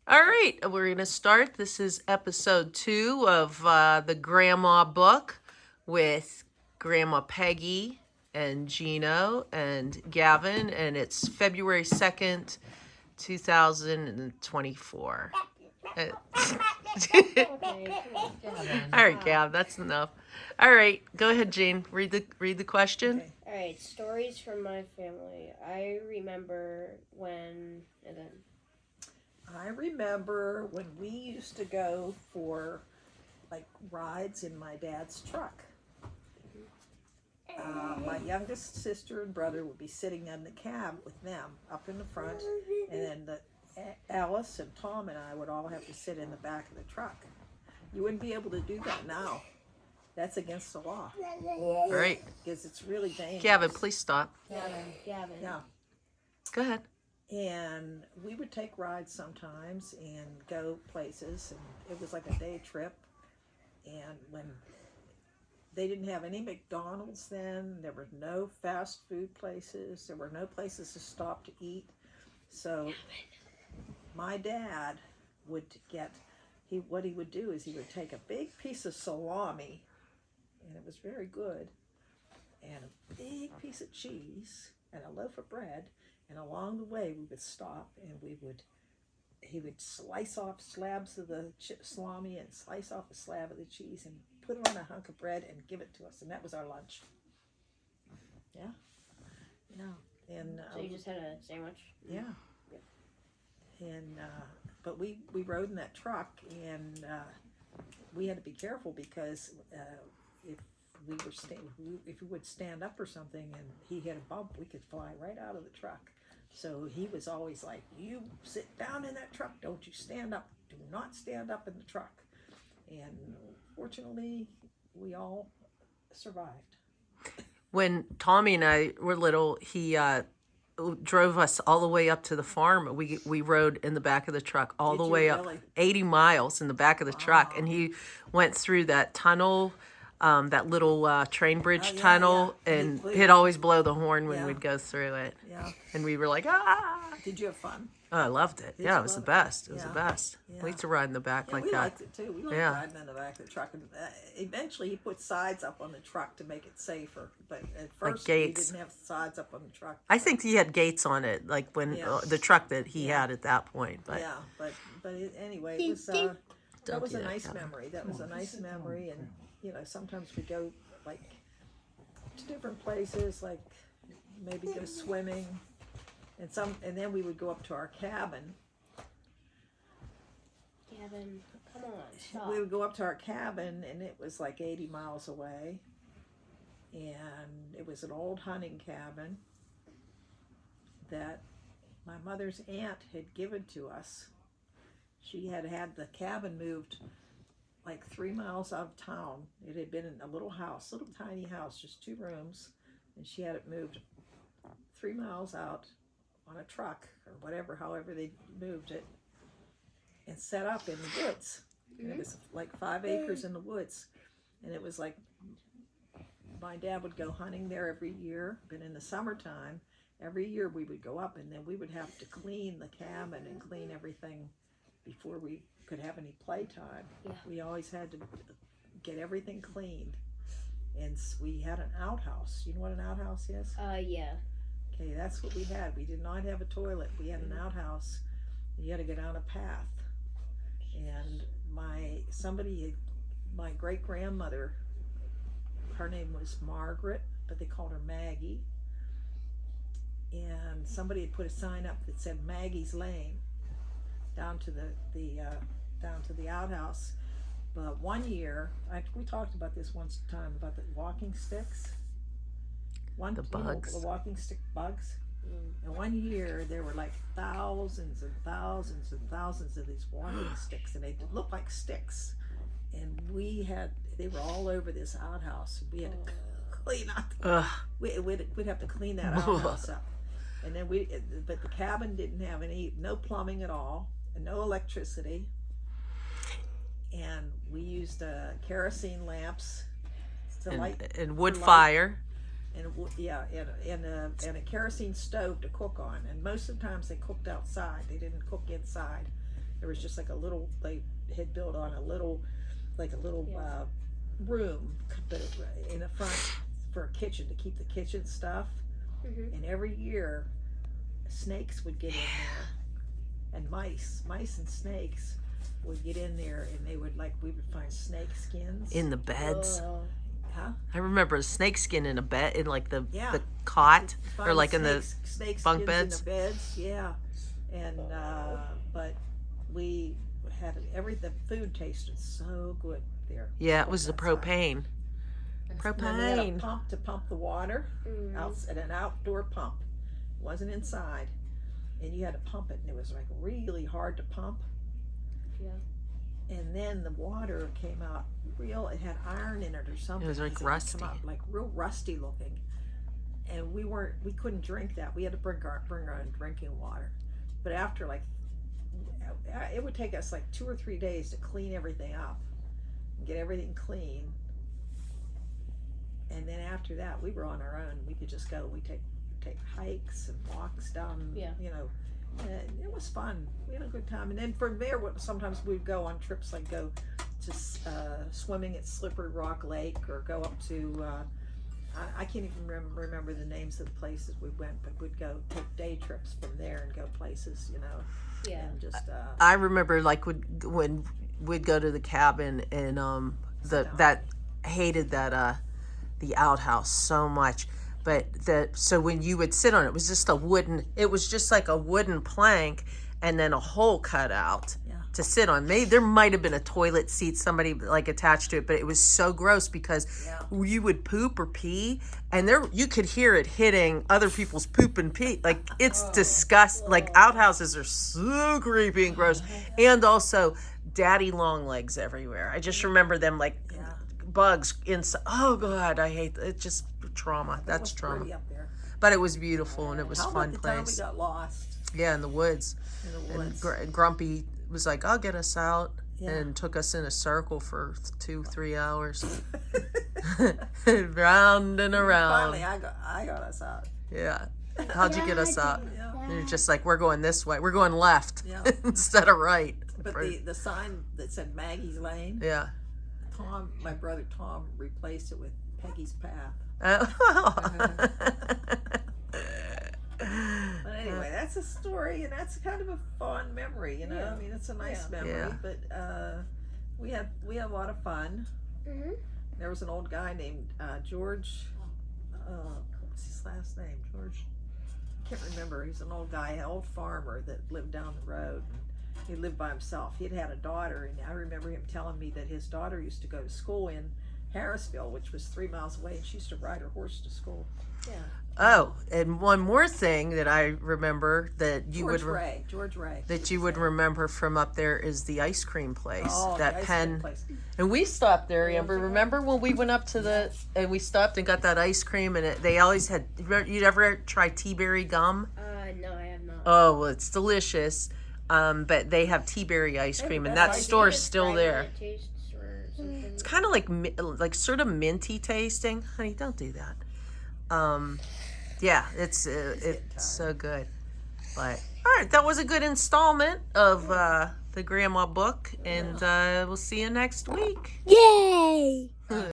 All right, we're going to start. This is episode 2 of the Grandma book with Grandma Peggy and Geno and Gavin, and it's February 2nd, 2024. Uh, All right, Gav, that's enough. All right, go ahead, Jane. Read the question. Okay. All right, stories from my family. I remember when, and then I remember when we used to go for like rides in my dad's truck. My youngest sister and brother would be sitting in the cab with them up in the front, and then Alice and Tom and I would all have to sit in the back of the truck. You wouldn't be able to do that now. That's against the law. All right, Because it's really dangerous. Gavin, please stop. Gavin. Yeah. Go ahead. And we would take rides sometimes and go places, and it was like a day trip. And when they didn't have any McDonald's then, there were no fast food places, there were no places to stop to eat. So my dad would what he would do is he would take a big piece of salami, and it was very good, and a big piece of cheese and a loaf of bread, and along the way we would stop and he would slice off slabs of the salami and slice off a slab of the cheese and put it on a hunk of bread and give it to us, and that was our lunch. Yeah. And So you just had a sandwich? yeah. And but we rode in that truck, and we had to be careful because if we would stand up or something and he hit a bump, we could fly right out of the truck. So he was always like, "You sit down in that truck. Don't you stand up. Do not stand up in the truck." And fortunately, we all survived. When Tommy and I were little, he drove us all the way up to the farm. We rode in the back of the truck all Did the you way up really? 80 miles in the back of the truck, and he went through that tunnel, that little train bridge Oh, yeah, tunnel, yeah. and He he'd always blow the horn when Yeah. we'd go through it. Yeah. And we were like, ah! Did you have fun? Oh, I loved it. Did Yeah, you it was the love it? best. It was Yeah. the best. Yeah. We used to ride in the back Yeah, like we that. liked it too. We liked Yeah. riding in the back of the truck. And eventually, he put sides up on the truck to make it safer. But at first, he gates. didn't have sides up on the truck. I think he had gates on it, like when Yeah. the truck that he Yeah. had at that point. But Yeah, but anyway, it was that Don't was do a that, nice Kevin. memory. That was a nice memory, and sometimes we go like to different places, like maybe go swimming, and then we would go up to our cabin. Gavin, come on, stop. We would go up to our cabin, and it was like 80 miles away, and it was an old hunting cabin that my mother's aunt had given to us. She had had the cabin moved like 3 miles out of town. It had been in a little house, little tiny house, just 2 rooms, and she had it moved 3 miles out on a truck or whatever, however they moved it, and set up in the woods. And it was like 5 acres in the woods, and it was like my dad would go hunting there every year. But in the summertime, every year we would go up, and then we would have to clean the cabin and clean everything before we could have any playtime. Yeah. We always had to get everything cleaned. And we had an outhouse. You know what an outhouse is? Yeah. Okay, that's what we had. We did not have a toilet. We had an outhouse. You had to go down a path. And my great grandmother, her name was Margaret, but they called her Maggie. And somebody had put a sign up that said Maggie's Lane down to the outhouse. But one year, we talked about this one time about the walking sticks. The bugs. The walking stick bugs. And one year there were like thousands and thousands and thousands of these walking sticks, and they looked like sticks. And they were all over this outhouse. We had to clean up. We'd have to clean that outhouse up. And then but the cabin didn't have no plumbing at all, and no electricity. And we used kerosene lamps to light, and wood fire. and a kerosene stove to cook on. And most of the times they cooked outside. They didn't cook inside. There was just like a little, they had built on a little, like a little room in the front for a kitchen to keep the kitchen stuff. And every year, snakes would get in there, and mice and snakes would get in there, and they would we would find snake skins In the beds. Huh? I remember a snake skin in a bed, in like the cot, Find or like in the snake bunk skins beds. in the beds, and but we had the food tasted so good there. Yeah, it was the outside. propane. And then we had a Propane. pump to pump the water out at an outdoor pump. It wasn't inside, and you had to pump it, and it was like really hard to pump. Yeah. And then the water came out it had iron in it or something. It was like 'cause rusty. Come out like real rusty looking. And we couldn't drink that. We had to bring our own drinking water. But after it would take us like 2 or 3 days to clean everything up and get everything clean. And then after that, we were on our own. We could just go. We take hikes and walks down. You know, and it was fun. We had a good time. And then from there, sometimes we'd go on trips, like go to swimming at Slippery Rock Lake, or go up to I can't even remember the names of the places we went, but we'd go take day trips from there and go places, you know. Yeah. And just I remember when we'd go to the cabin, and that hated that the outhouse so much, but so when you would sit on it, it was just like a wooden plank and then a hole cut out to sit on. Maybe there might have been a toilet seat, somebody attached to it, but it was so gross because you would poop or pee, and you could hear it hitting other people's poop and pee. Like, it's disgusting. Like, outhouses are so creepy and gross. And also daddy long legs everywhere. I just remember them bugs inside. Oh God, I hate it. Just trauma. That's trauma. pretty up there. But it was beautiful, and it was a How fun about the time we place. got lost Yeah, in the woods. in the And woods? Grumpy was like, "I'll get us out," Yeah. and took us in a circle for 2-3 hours, round and around. Finally, I got us out. Yeah. How'd you get us out? Yeah. You're just like, we're going this way. We're going left Yeah. instead of right. But the sign that said Maggie's Lane, Yeah. my brother Tom replaced it with Peggy's Path. But anyway, that's a story, and that's kind of a fun memory, you know. Yeah. I mean, it's a nice memory, Yeah. but we had a lot of fun. There was an old guy named George. What's his last name? George. I can't remember. He's an old guy, an old farmer that lived down the road. He lived by himself. He'd had a daughter, and I remember him telling me that his daughter used to go to school in Harrisville, which was 3 miles away, and she used to ride her horse to school. Yeah. Oh, and one more thing that I remember that you George Ray. that you would remember from up there is the ice cream place. Oh, that the ice Penn. cream place. And we stopped there, Amber. Remember when we went up to and we stopped and got that ice cream, and they always had. You'd ever try tea berry gum? No, I have not. Oh, well, it's delicious. But they have tea berry ice cream, and that ice store's Just still try there. what it tastes or something. It's kind of like sort of minty tasting. Honey, don't do that. Yeah, it's so good. But all right, that was a good installment of the Grandma book, and we'll see you next week. Yay!